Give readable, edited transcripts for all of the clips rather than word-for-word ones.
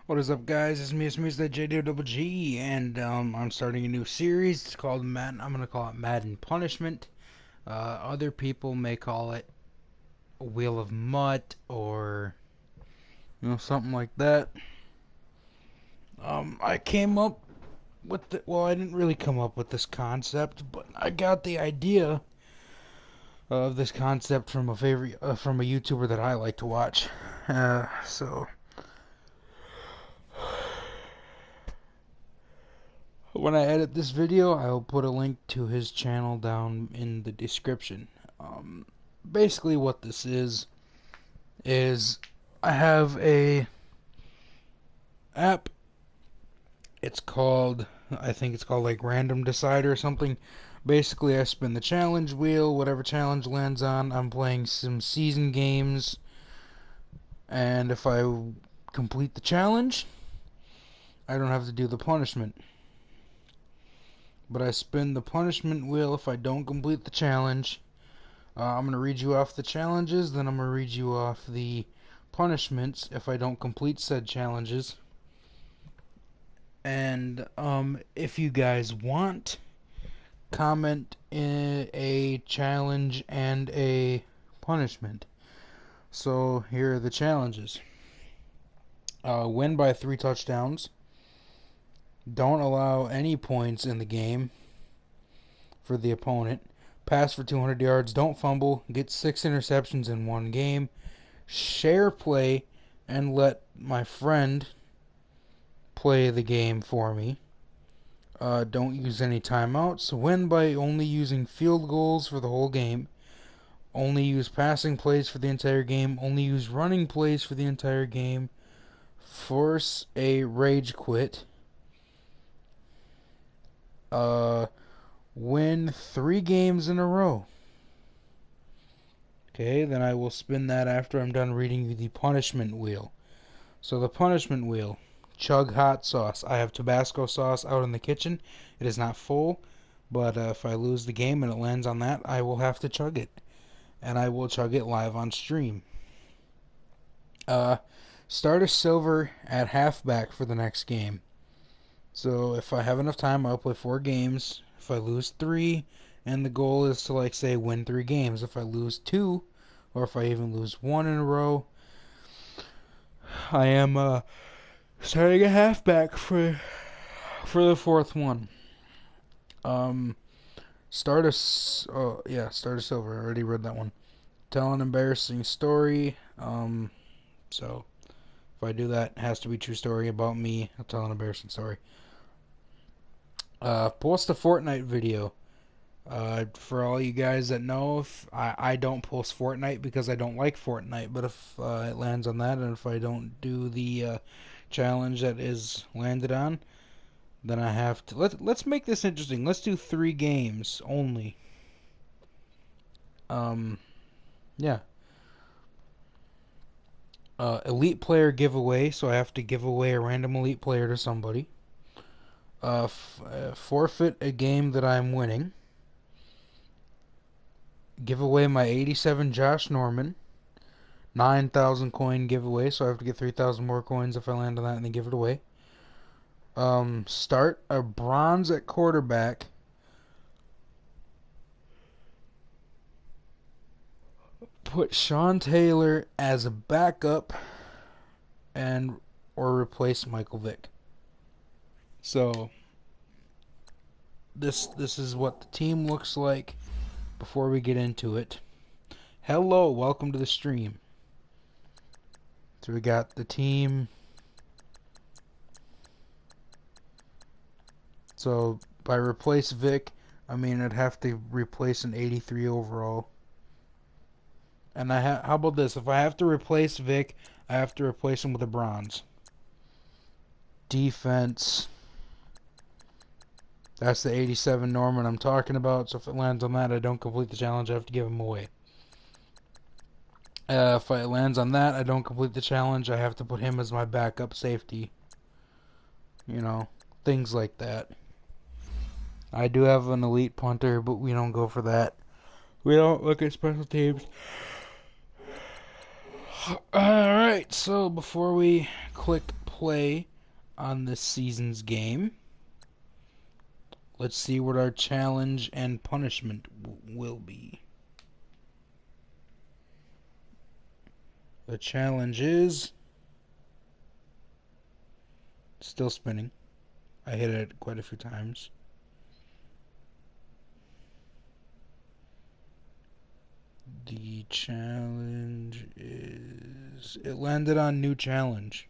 What is up, guys? It's me, that JDOGG, and I'm starting a new series. It's called Madden. I'm gonna call it Madden Punishment. Other people may call it Wheel of Mutt or something like that. I came up with well, I didn't really come up with this concept, but I got the idea of this concept from from a YouTuber that I like to watch. So when I edit this video, I'll put a link to his channel down in the description. Um, Basically, what this is I have a app. It's called, I think it's called like Random Decider or something. Basically, I spin the challenge wheel. Whatever challenge lands on, I'm playing some season games, and if I complete the challenge, I don't have to do the punishment. But I spin the punishment wheel if I don't complete the challenge. I'm going to read you off the challenges, then I'm going to read you off the punishments if I don't complete said challenges. And if you guys want, comment in a challenge and a punishment. So here are the challenges. Win by 3 touchdowns. Don't allow any points in the game for the opponent. Pass for 200 yards. Don't fumble. Get 6 interceptions in one game. Share play and let my friend play the game for me. Don't use any timeouts. Win by only using field goals for the whole game. Only use passing plays for the entire game. Only use running plays for the entire game. Force a rage quit. Win 3 games in a row. Okay, then I will spin that after I'm done reading you the punishment wheel. So the punishment wheel. Chug hot sauce. I have Tabasco sauce out in the kitchen. It is not full, but if I lose the game and it lands on that, I will have to chug it. And I will chug it live on stream. Start a silver at halfback for the next game. So if I have enough time, I'll play 4 games. If I lose 3, and the goal is to, like, say, win 3 games. If I lose 2, or if I even lose 1 in a row, I am starting a halfback for the 4th one. Um, start start a silver. I already read that one. Tell an embarrassing story. So if I do that, it has to be a true story about me. I'll tell an embarrassing story. Post a Fortnite video. For all you guys that know, if I don't post Fortnite because I don't like Fortnite, but if it lands on that, and if I don't do the challenge that is landed on, then I have to. Let's make this interesting. Let's do 3 games only. Um, yeah. Elite player giveaway, so I have to give away a random elite player to somebody. Forfeit a game that I'm winning. Give away my 87 Josh Norman. 9,000 coin giveaway, so I have to get 3,000 more coins if I land on that and then give it away. Start a bronze at quarterback. Put Sean Taylor as a backup and or replace Michael Vick. So this is what the team looks like before we get into it. Hello, welcome to the stream. So we got the team. So by replace Vic, I mean I'd have to replace an 83 overall. And how about this? If I have to replace Vic, I have to replace him with a bronze. Defense. That's the 87 Norman I'm talking about. So if it lands on that, I don't complete the challenge. I have to give him away. If it lands on that, I don't complete the challenge. I have to put him as my backup safety. Things like that. I do have an elite punter, but we don't go for that. We don't look at special teams. Alright, so before we click play on this season's game. Let's see what our challenge and punishment will be. The challenge is still spinning. I hit it quite a few times. The challenge is... It landed on new challenge.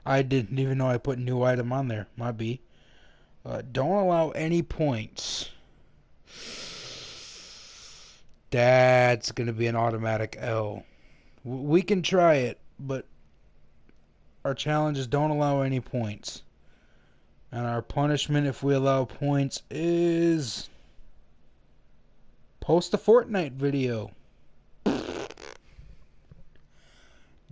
I didn't even know I put new item on there. My B. Don't allow any points. That's going to be an automatic L. We can try it, but our challenges don't allow any points. And our punishment, if we allow points, is... post a Fortnite video.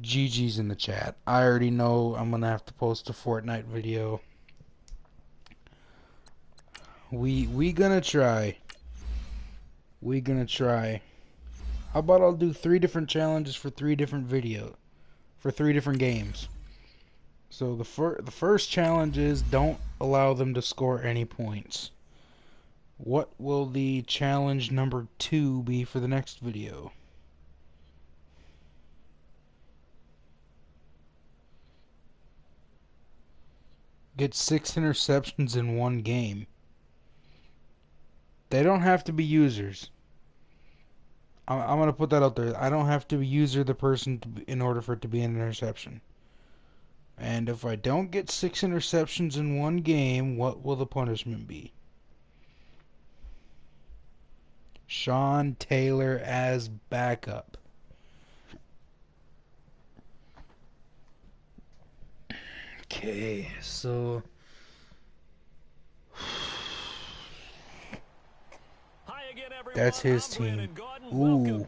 GG's in the chat. I already know I'm gonna have to post a Fortnite video. We gonna try. We gonna try. How about I'll do 3 different challenges for 3 different for 3 different games. So the first challenge is don't allow them to score any points. What will the challenge number 2 be for the next video? Get 6 interceptions in one game. They don't have to be users. I'm going to put that out there. I don't have to be user the person in order for it to be an interception. And if I don't get 6 interceptions in one game, what will the punishment be? Sean Taylor as backup. Okay, so... That's his team. Ooh.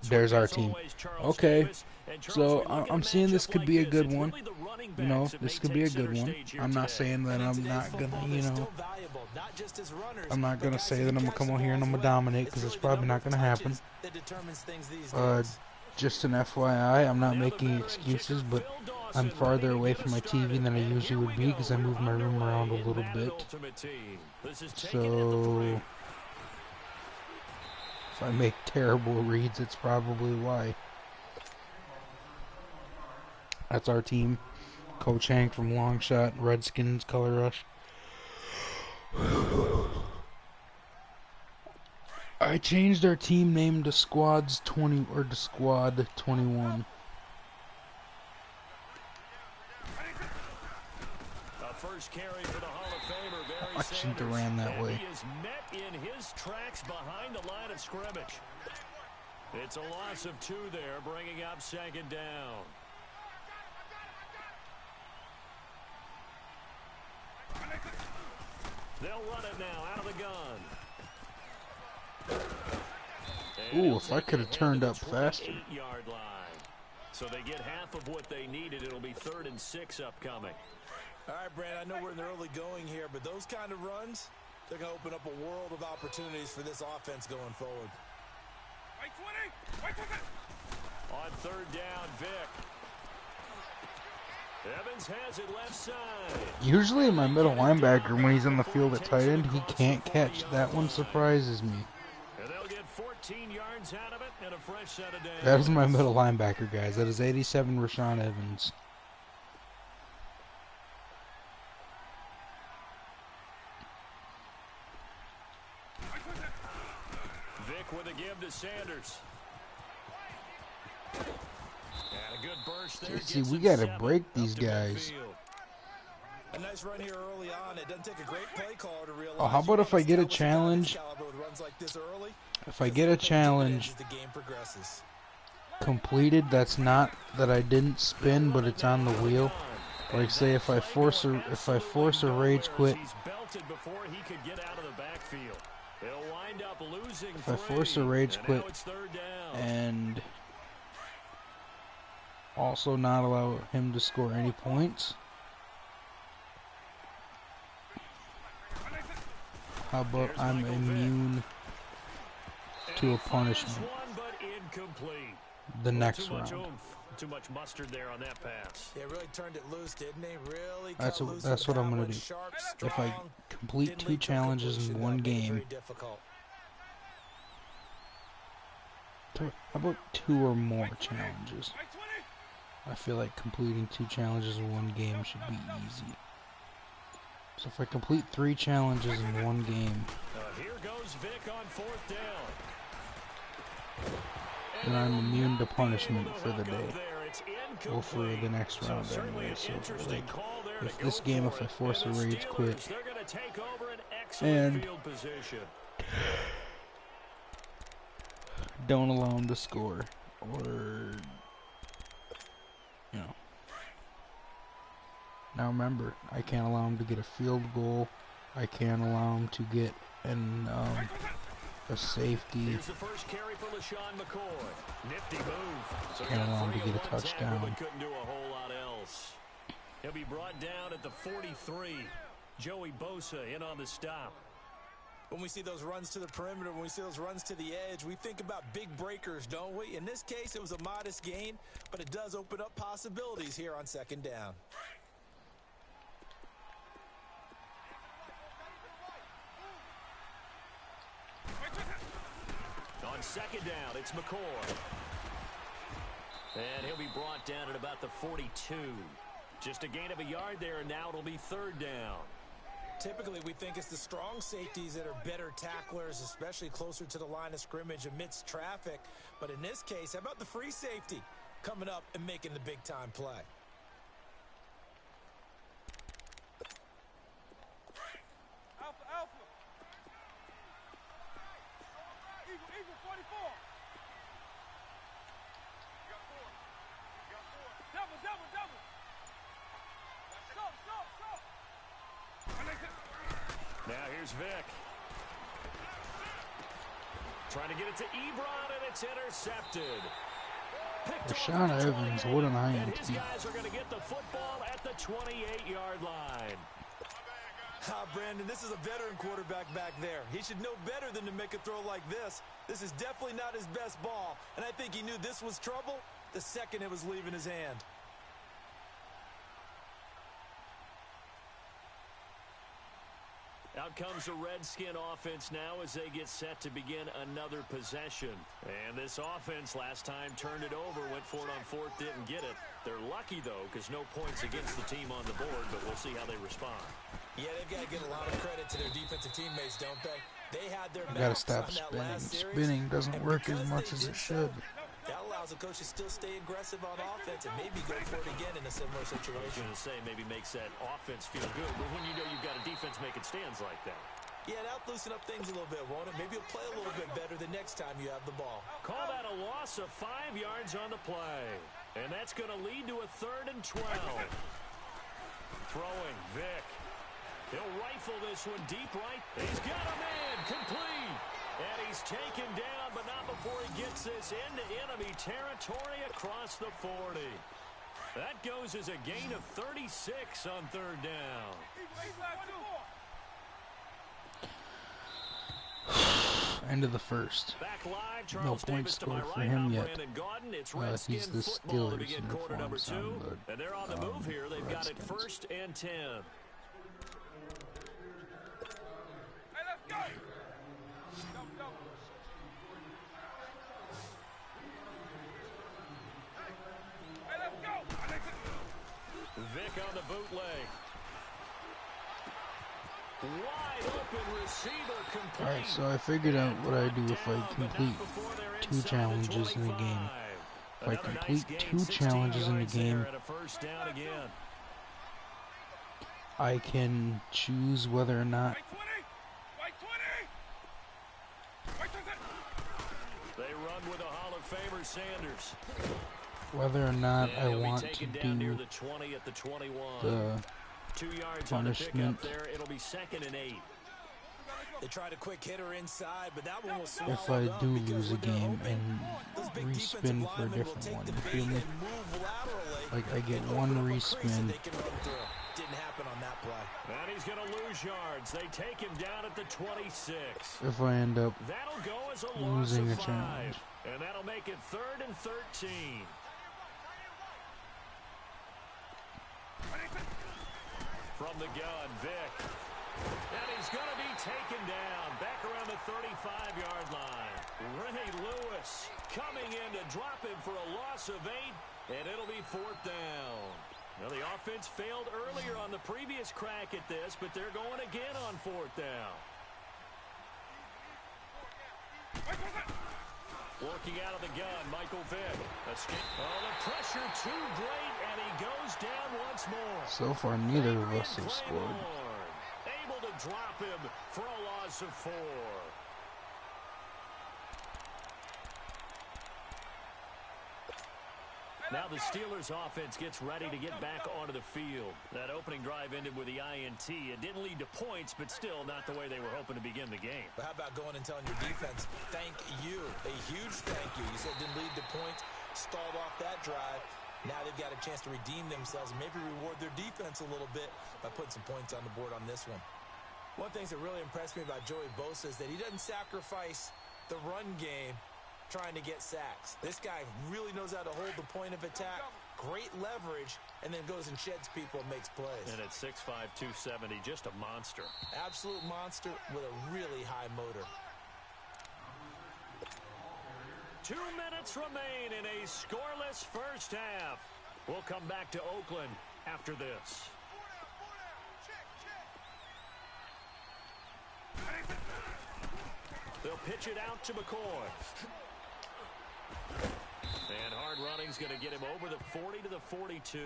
There's our team. Okay. So I'm seeing this could be a good one. You know, this could be a good one. I'm not saying that I'm not gonna, you know, I'm not gonna say that I'm gonna come on here and I'm gonna dominate, because it's probably not gonna happen. Just an FYI, I'm not making excuses, but I'm farther away from my TV than I usually would be because I move my room around a little bit. So if I make terrible reads, it's probably why. That's our team. Coach Hank from Longshot, Redskins, Color Rush. I changed our team name to Squads 20 or to Squad 21. First carry for the Hall of Famer, Barry I shouldn't have ran that way. He is met in his tracks behind the line of scrimmage. It's a loss of 2 there, bringing up 2nd down. They'll run it now out of the gun. Ooh, if I could have turned up faster. So they get half of what they needed. It'll be 3rd and 6 upcoming. All right, Brad, I know we're in the early going here, but those kind of runs, they're going to open up a world of opportunities for this offense going forward. On 3rd down, Vic. Evans has it left side. Usually my middle linebacker, when he's on the field at tight end, he can't catch. That one surprises me. And they'll get 14 yards out of it and a fresh set of downs. That is my middle linebacker, guys. That is 87 Rashawn Evans. Vic with a give to Sanders. And a good burst there. See, we got to break these guys. A nice run here early on. It doesn't take a great play caller to realize. Oh, how about if I get a challenge? If I get a challenge completed, that's not that I didn't spin, but it's on the wheel. Like say if I force a rage quit. If I force a rage quit and also not allow him to score any points. How about I'm immune to a punishment? the Well, next too much round. oomph, too much mustard there on that pass. Yeah, really turned it loose, didn't he? Really That's cut loose that's with what I'm that gonna one. do. Sharp, If I strong. complete Didn't 2 lead to a challenges in completion, one though. Made it game, very difficult. how about 2 or more challenges? I feel like completing 2 challenges in one game should be easy. So if I complete 3 challenges in one game, Here goes Vic on 4th down. then I'm immune to punishment for the day. It's Or for the next So round certainly anyway. an So interesting like, call there if to this go game, for if I it. force a And the rage quit Steelers, they're going to take over an excellent and field position. don't allow him to score, or you know. Now remember, I can't allow him to get a field goal. I can't allow him to get a safety. Here's the first carry for LaShawn McCoy. Nifty move. So Can't allow him to get a 3-1 touchdown. tackle, but couldn't do a whole lot else. He'll be brought down at the 43. Joey Bosa in on the stop. When we see those runs to the perimeter, when we see those runs to the edge, we think about big breakers, don't we? In this case, it was a modest gain, but it does open up possibilities here on 2nd down. On 2nd down, it's McCoy. And he'll be brought down at about the 42. Just a gain of a yard there, and now it'll be 3rd down. Typically, we think it's the strong safeties that are better tacklers, especially closer to the line of scrimmage amidst traffic. But in this case, how about the free safety coming up and making the big-time play? Eagle 44. Double. Now here's Vic. Trying to get it to Ebron, and it's intercepted. Rashawn Evans, what an And INT. his guys are going to get the football at the 28-yard line. Brandon, this is a veteran quarterback back there. He should know better than to make a throw like this. This is definitely not his best ball, and I think he knew this was trouble the second it was leaving his hand. Out comes the Redskin offense now as they get set to begin another possession. And this offense last time turned it over, went for it on 4th, didn't get it. They're lucky, though, because no points against the team on the board, but we'll see how they respond. Yeah, they've got to give a lot of credit to their defensive teammates, don't they? They had their I gotta backs stop on that spinning. last series, Spinning doesn't and work as because much they as did it should. That allows the coach to still stay aggressive on offense and maybe go for it again in a similar I was situation. going to say maybe makes that offense feel good, but when you know you've got a defense making stands like that. Yeah, that'll loosen up things a little bit, won't it? Maybe you'll play a little bit better the next time you have the ball. Call that a loss of 5 yards on the play. And that's going to lead to a 3rd and 12. Throwing, Vic. He'll rifle this one deep right. He's got a man, complete. And he's taken down, but not before he gets this into enemy territory across the 40. That goes as a gain of 36 on 3rd down. End of the first. Back live, No Charles points Davis to my scored for right. him I'm yet. Brandon Gaudin. It's He's Redskin the football to Steelers begin quarter number uniforms 2. on And they're on the move here. They've got it Redskins. 1st and 10. Hey, let's go. Double. Hey, let's go. Vic on the bootleg. Wide open receiver complete. Alright, so I figured out what I do if I complete 2 challenges in a game. If I complete 2 challenges in a game, I can choose whether or not They run with a Hall of Famer, Sanders. whether or not And I he'll be want to taken down near do the 20 at the 21. the 2 yards on the pickup punishment. there. It'll be 2nd and 8. They tried a quick hitter inside, but that one was swallowed if I up do because lose a when they're game open, and those big respin defensive for a linemen will different take one. the You bait feel me? and move laterally Like I get and one open up a crease that respin. they can run through. Didn't happen on that play. And he's going to lose yards. They take him down at the 26. If I end up That'll go as a loss losing of a 5. challenge. And that'll make it 3rd and 13. From the gun, Vick. And he's going to be taken down back around the 35-yard line. Ray Lewis coming in to drop him for a loss of 8, and it'll be 4th down. Now, the offense failed earlier on the previous crack at this, but they're going again on 4th down. Working out of the gun, Michael Vick. Escape. Oh, the pressure too great, and he goes down once more. So far, neither of us have scored. Able to drop him for a loss of 4. Now the Steelers offense gets ready to get back onto the field. That opening drive ended with the INT. It didn't lead to points, but still not the way they were hoping to begin the game. But how about going and telling your defense, thank you, a huge thank you. You said it didn't lead to points, stalled off that drive. Now they've got a chance to redeem themselves and maybe reward their defense a little bit by putting some points on the board on this one. One thing that really impressed me about Joey Bosa is that he doesn't sacrifice the run game trying to get sacks. This guy really knows how to hold the point of attack, great leverage, and then goes and sheds people and makes plays. And at 6'5", 270, just a monster. Absolute monster with a really high motor. 2 minutes remain in a scoreless first half. We'll come back to Oakland after this. They'll pitch it out to McCoy. And hard running's going to get him over the 40 to the 42.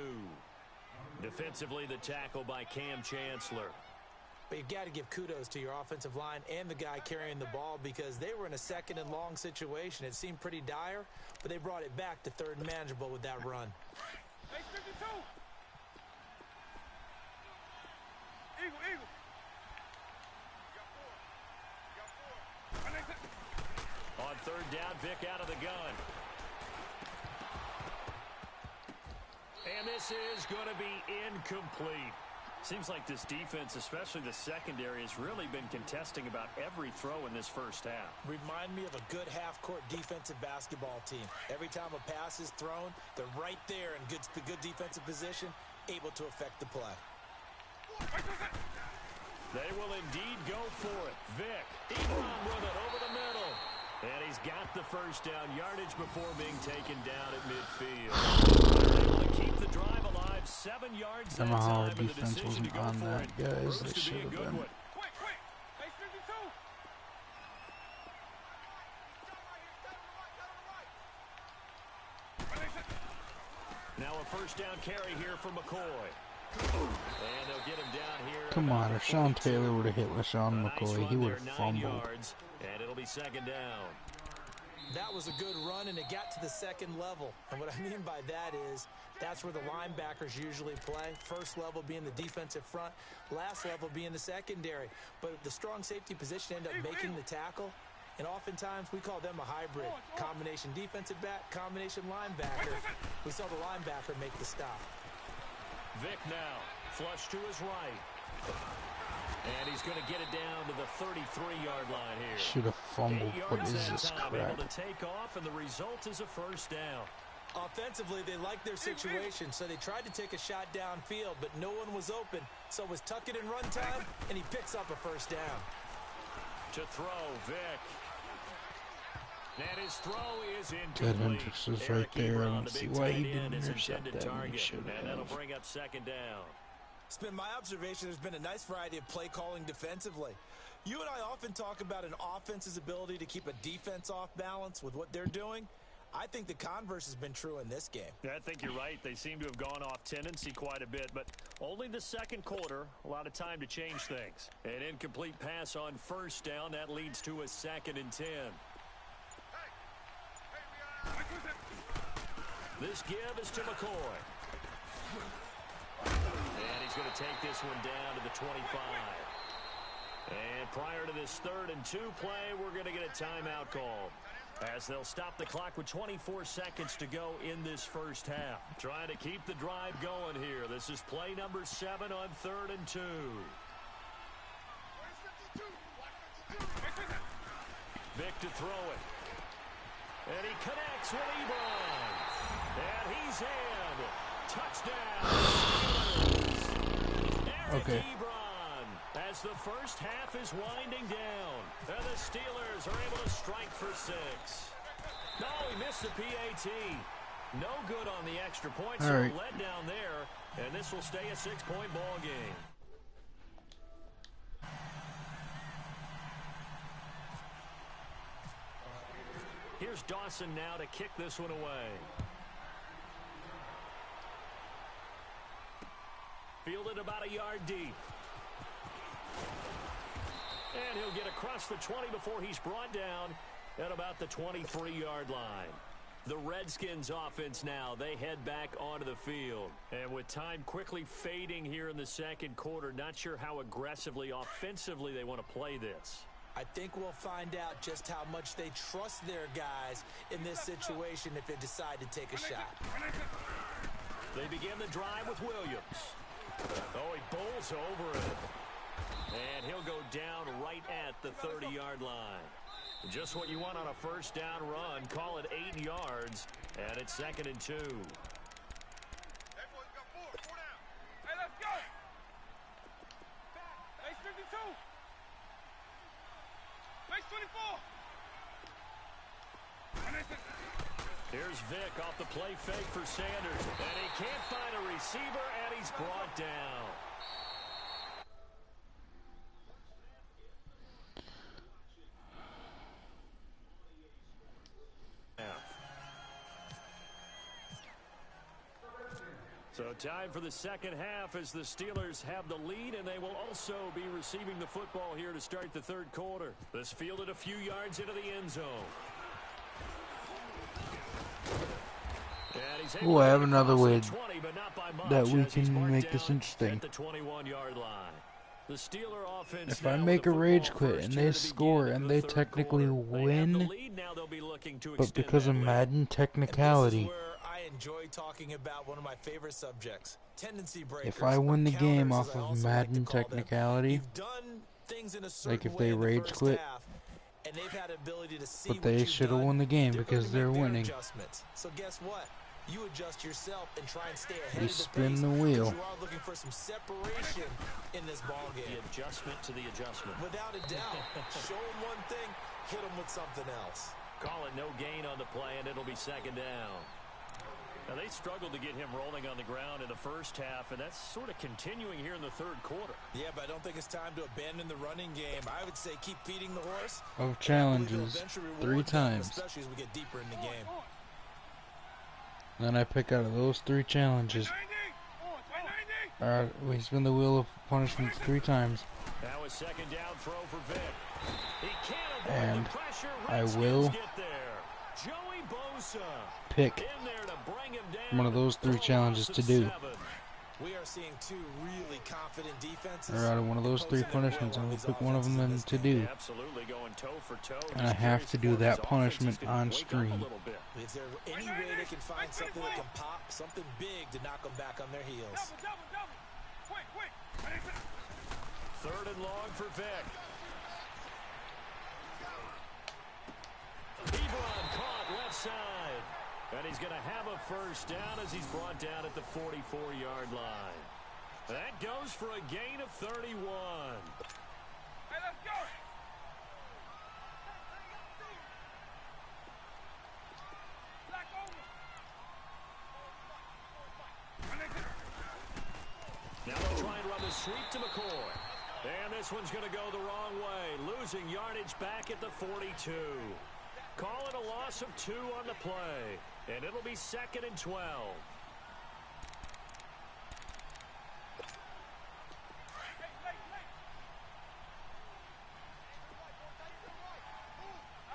Defensively, the tackle by Cam Chancellor. But you've got to give kudos to your offensive line and the guy carrying the ball because they were in a 2nd and long situation. It seemed pretty dire, but they brought it back to 3rd and manageable with that run. Hey, 52. Eagle. On 3rd down, Vick out of the gun. And this is going to be incomplete. Seems like this defense, especially the secondary, has really been contesting about every throw in this first half. Remind me of a good half-court defensive basketball team. Every time a pass is thrown, they're right there in good defensive position, able to affect the play. They will indeed go for it. Vick, he run with it over the middle. And he's got the first down, yardage before being taken down at midfield. Able to keep the drive alive, 7 yards that Somehow our time, and the defense decision to wasn't go on for that, it guys. proves They to should be a have good been. one. Quick. Hey, 52. Now a first down carry here for McCoy. And they'll get him down here. Come on, if Sean Taylor would have hit LaShawn Nice McCoy, run he would there, have 9 fumbled. yards, and it'll be 2nd down. That was a good run, and it got to the 2nd level. And what I mean by that is that's where the linebackers usually play. First level being the defensive front, last level being the secondary. But the strong safety position ended up making the tackle, and oftentimes we call them a hybrid. Combination defensive back, combination linebacker. We saw the linebacker make the stop. Vick now, flush to his right. And he's going to get it down to the 33-yard line here. Should have fumbled. 8 What yards is that this time, crap? able to take off, and the result is a first down. Offensively, they liked their situation, so they tried to take a shot downfield, but no one was open. So it was tuck it in run time, and he picks up a first down. To throw, Vick. And his throw is Good incomplete. emphasis right Eric there. I Ebron, don't the see big why he tight end, didn't is intercept intended that when he target, should and that'll have. bring up 2nd down. It's been my observation there's been a nice variety of play calling defensively. You and I often talk about an offense's ability to keep a defense off balance with what they're doing. I think the converse has been true in this game. Yeah, I think you're right. They seem to have gone off tendency quite a bit, but only the 2nd quarter, a lot of time to change things. An incomplete pass on first down, that leads to a 2nd and 10. This give is to McCoy. And he's going to take this one down to the 25. And prior to this 3rd and 2 play, we're going to get a timeout call, as they'll stop the clock with 24 seconds to go in this first half. Trying to keep the drive going here. This is play number 7 on 3rd and 2. Vick to throw it. And he connects with Ebron. And he's in. Touchdown. Eric Okay. Ebron. As the first half is winding down. And the Steelers are able to strike for 6. No, he missed the PAT. No good on the extra point, so right. let down there. And this will stay a 6-point ball game. Here's Dawson now to kick this one away. Fielded about a yard deep. And he'll get across the 20 before he's brought down at about the 23-yard line. The Redskins offense now, they head back onto the field. And with time quickly fading here in the second quarter, not sure how aggressively, offensively they want to play this. I think we'll find out just how much they trust their guys in this situation if they decide to take a shot. They begin the drive with Williams. Oh, he bowls over it. And he'll go down right at the 30-yard line. Just what you want on a first down run. Call it 8 yards, and it's 2nd and 2. Hey, boys, got 4 down. Hey, let's go. Base 52. Base 24. Here's Vic off the play fake for Sanders. And he can't find a receiver, and he's brought down. So time for the second half as the Steelers have the lead, and they will also be receiving the football here to start the third quarter. This fielded a few yards into the end zone. Oh, I have another way 20, but not by much, that we as he's can marked make this down interesting. at the 21-yard line. The Steeler offense If I now make with a the rage football quit first and here they to score begin and the they third technically quarter. They have the win, lead, now they'll be looking to but extend because that of lead. Madden And this is technicality, where I enjoy talking about one of my favorite subjects, tendency breakers. if I win the or game counters, off as I of also like to Madden call them. technicality, You've done things in a certain like if way they in the rage first quit, half, and they've had ability to see but what they you've should have done. won the game They're because going to they're make their winning. adjustments. So guess what? You adjust yourself and try and stay ahead You of the spin pace, the wheel. 'cause you are looking for some separation in this ball game. The adjustment to the adjustment. Without a doubt. Show them one thing, hit them with something else. Call it no gain on the play, and it'll be 2nd down. Now, they struggled to get him rolling on the ground in the first half, and that's sort of continuing here in the third quarter. Yeah, but I don't think it's time to abandon the running game. I would say keep feeding the horse. Of challenges And I believe it'll eventually 3 reward them, times. especially as we get deeper in the game. Then I pick out of those 3 challenges. We spin the wheel of punishments 3 times. Now a 2nd down throw for Vic. He can't avoid And the pressure. I Redskins will get there. Joey Bosa pick in there to bring him down. one of those 3 for a challenges loss to of do. 7. We are seeing 2 really confident defenses. Or out of one of those 3 imposing their will punishments, I on will these pick one of them offenses then in to this game. do. Absolutely going toe for toe. And I have to do that punishment on stream. Is there any way they can find something that can pop, something big to knock them back on their heels? Double. Quick. 3rd and long for Vic. Ebron caught left side. And he's going to have a first down as he's brought down at the 44-yard line. That goes for a gain of 31. Hey, let's go. Black over. Now they'll try and run the sweep to McCoy. And this one's going to go the wrong way, losing yardage back at the 42. Call it a loss of 2 on the play, and it'll be 2nd and 12.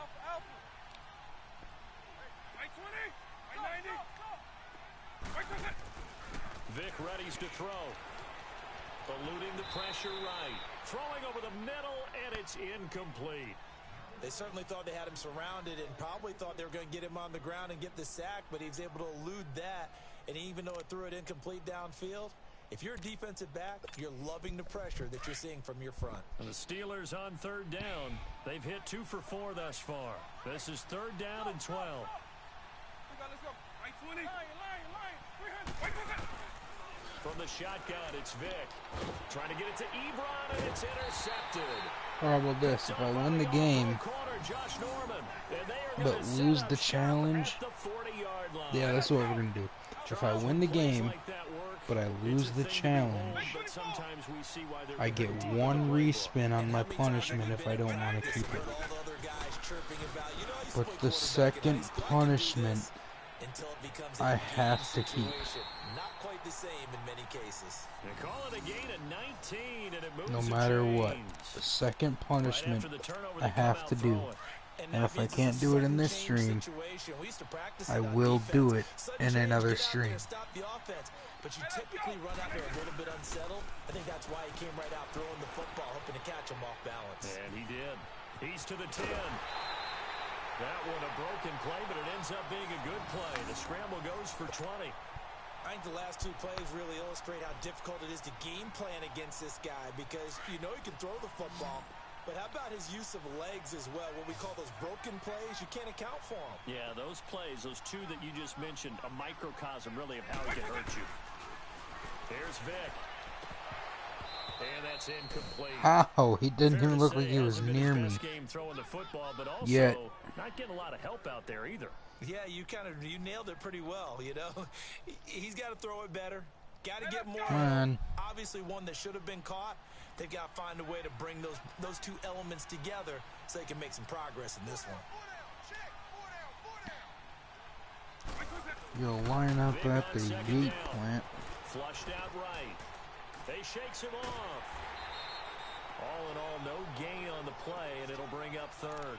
Alpha. Right 20. Right 90. Right 20. Vic readies to throw. Eluding the pressure right. Throwing over the middle, and it's incomplete. They certainly thought they had him surrounded and probably thought they were going to get him on the ground and get the sack, but he was able to elude that. And even though it threw it incomplete downfield, If you're a defensive back, you're loving the pressure that you're seeing from your front. And the Steelers on third down. They've hit 2 for 4 thus far. This is third down and 12. Let's go. Right 20. From the shotgun, it's Vic. Trying to get it to Ebron, and it's intercepted. How about this? If I win the game, but lose the challenge, yeah, that's what we're going to do. If I win the game, but I lose the challenge, I get 1 respin on my punishment if I don't want to keep it. But the second punishment, I have to keep. Not quite the same in many cases. They call it a gain of 19, and it moves No the matter chains. what, the second punishment Right after the turnover, I they come have out to do. throwing. And if I can't do it in this stream, I will do it in another stream. But you typically run out there a little bit unsettled. I think that's why he came right out throwing the football, hoping to catch him off balance. And he did. He's to the 10. That one a broken play, but it ends up being a good play. The scramble goes for 20. I think the last 2 plays really illustrate how difficult it is to game plan against this guy because you know he can throw the football. But how about his use of legs as well? What we call those broken plays, you can't account for them. Yeah, those plays, those 2 that you just mentioned, a microcosm really of how he can hurt you. Here's Vic. And that's incomplete. How? He didn't even look like he was near me. Game throwing the football, but also Yet. not getting a lot of help out there either. Yeah, you nailed it pretty well, you know. He's got to throw it better. Got to get more. Come on. Obviously one that should have been caught. They've got to find a way to bring those 2 elements together so they can make some progress in this one. You'll line up at the yeet plant. Flushed out right. They shakes him off. All in all, no gain on the play, and it'll bring up third.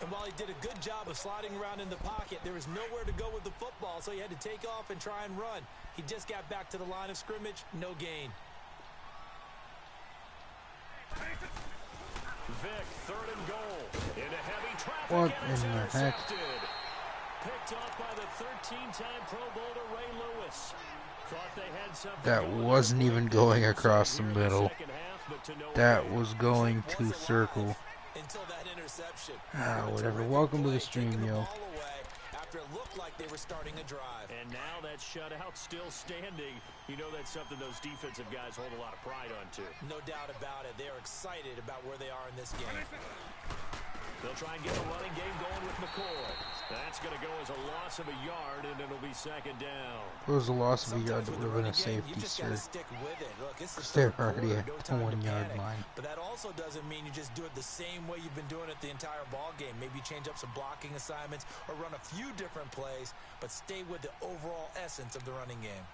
And while he did a good job of sliding around in the pocket, there was nowhere to go with the football, so he had to take off and try and run. He just got back to the line of scrimmage, no gain. Vic, third and goal. Into heavy traffic. What and it's in the heck? intercepted. Picked off by the 13-time Pro Bowler Ray Lewis. Thought they had something. That wasn't even going across the middle. That was going to circle. Until that interception. Whatever. Welcome to the stream, yo. After it looked like they were starting a drive. And now that shutout still standing. You know that's something those defensive guys hold a lot of pride on, too. No doubt about it. They're excited about where they are in this game. They'll try and get the running game going with McCoy. That's going to go as a loss of a yard, and it'll be second down. It was a loss of a yard that would have been a safety, sir. Because they're already at the 1-yard line. But that also doesn't mean you just do it the same way you've been doing it the entire ball game. Maybe change up some blocking assignments or run a few different plays, but stay with the overall essence of the running game.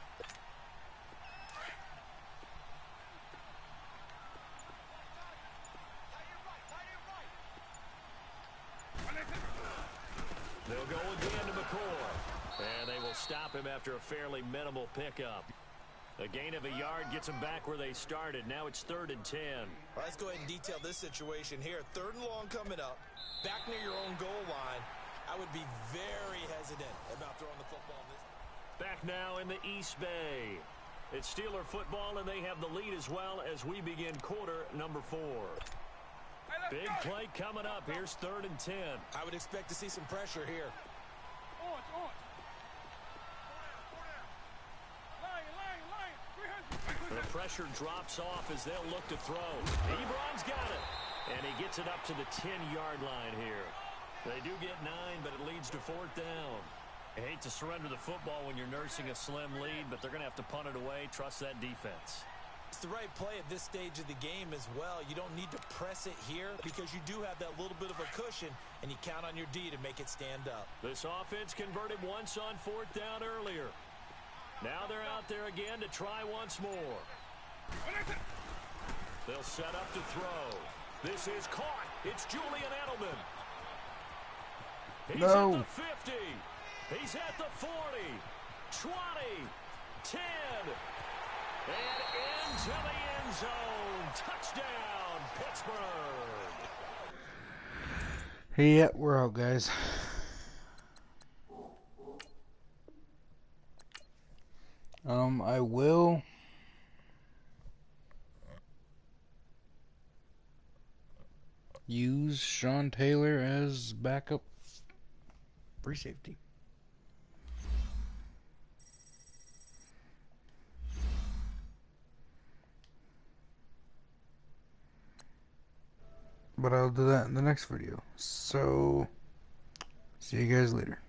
They'll go again to McCoy. And they will stop him after a fairly minimal pickup. A gain of a yard gets them back where they started. Now it's 3rd and 10. Right, let's go ahead and detail this situation here. 3rd and long coming up. Back near your own goal line. I would be very hesitant about throwing the football this. Back now in the East Bay. It's Steeler football, and they have the lead as well as we begin quarter number 4. Big play coming up. Here's 3rd and 10. I would expect to see some pressure here. The pressure drops off as they'll look to throw. Ebron's got it. And he gets it up to the 10-yard line here. They do get 9, but it leads to 4th down. I hate to surrender the football when you're nursing a slim lead, but they're going to have to punt it away. Trust that defense. It's the right play at this stage of the game as well. You don't need to press it here because you do have that little bit of a cushion, and you count on your D to make it stand up. This offense converted once on 4th down earlier. Now they're out there again to try once more. They'll set up to throw. This is caught. It's Julian Edelman. He's No. at the 50. He's at the 40. 20. 10. And into the end zone. Touchdown, Pittsburgh. Yeah, we're out, guys. I will use Sean Taylor as backup free safety. But I'll do that in the next video. So, see you guys later.